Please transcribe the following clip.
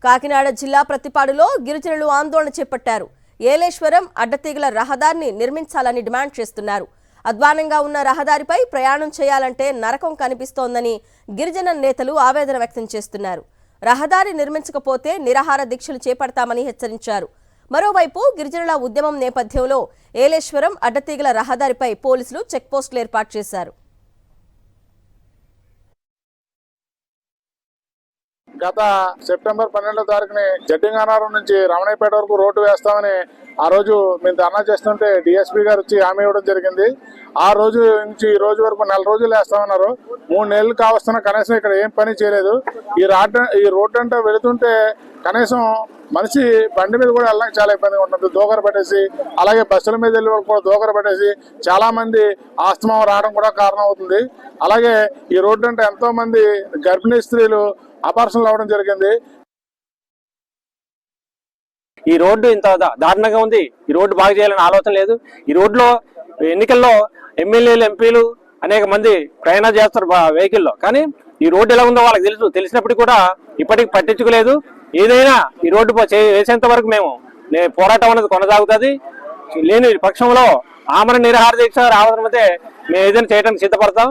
కాకినాడ జిల్లా ప్రతిపాడులో గిరిజనులు ఆందోళన చేపట్టారు. ఏలేశ్వరం అడ్డతీగల రహదారిని నిర్మించాలని డిమాండ్ చేస్తున్నారు. అధ్వానంగా ఉన్న రహదారిపై ప్రయాణం చేయాలంటే నరకం కనిపిస్తోందని గిరిజన నేతలు ఆవేదన వ్యక్తం చేస్తున్నారు. రహదారి నిర్మించకపోతే నిరాహార దీక్షలు చేపడతామని హెచ్చరించారు. మరోవైపు గిరిజనుల ఉద్యమం నేపథ్యంలో ఏలేశ్వరం అడ్డతీగల రహదారిపై పోలీసులు చెక్పోస్టులు ఏర్పాటు చేశారు. గత సెప్టెంబర్ 12వ తారీఖుని జడ్డింగానారం నుంచి రమణయ్యపేట వరకు రోడ్డు వేస్తామని ఆ రోజు మేము ధర్నా చేస్తుంటే డిఎస్పీ గారు వచ్చి హామీ ఇవ్వడం జరిగింది. ఆ రోజు నుంచి ఈ రోజు వరకు 4 రోజులు వేస్తామన్నారు. 3 నెలలు కావస్తున్నా కనీసం ఇక్కడ ఏం పని చేయలేదు. ఈ రోడ్డు అంటే వెళుతుంటే కనీసం మనిషి బండి మీద కూడా వెళ్ళడానికి చాలా ఇబ్బందిగా ఉంటుంది. దోకర పట్టేసి, అలాగే బస్సుల మీద వెళ్ళే వాళ్ళు కూడా దోకర పట్టేసి చాలా మంది ఆస్తమా రావడం కూడా కారణం అవుతుంది. అలాగే ఈ రోడ్డు అంటే ఎంతో మంది గర్భిణీ స్త్రీలు ఆపరేషన్లు అవ్వడం జరిగింది. ఈ రోడ్డు ఇంత దారుణంగా ఉంది. ఈ రోడ్డు బాగా చేయాలని ఆలోచన లేదు. ఈ రోడ్లో ఎన్నికల్లో ఎమ్మెల్యేలు, ఎంపీలు అనేక మంది ప్రయాణం చేస్తారు వెహికల్లో. కానీ ఈ రోడ్డు ఎలా ఉందో వాళ్ళకి తెలిసినప్పటికీ కూడా ఇప్పటికి పట్టించుకోలేదు. ఏదైనా ఈ రోడ్డు వేసేంత వరకు మేము పోరాటం అనేది కొనసాగుతుంది. లేని పక్షంలో ఆమరణ నిరాహార దీక్ష రావడం అయితే మేము ఏదైనా చేయడానికి సిద్ధపడతాం.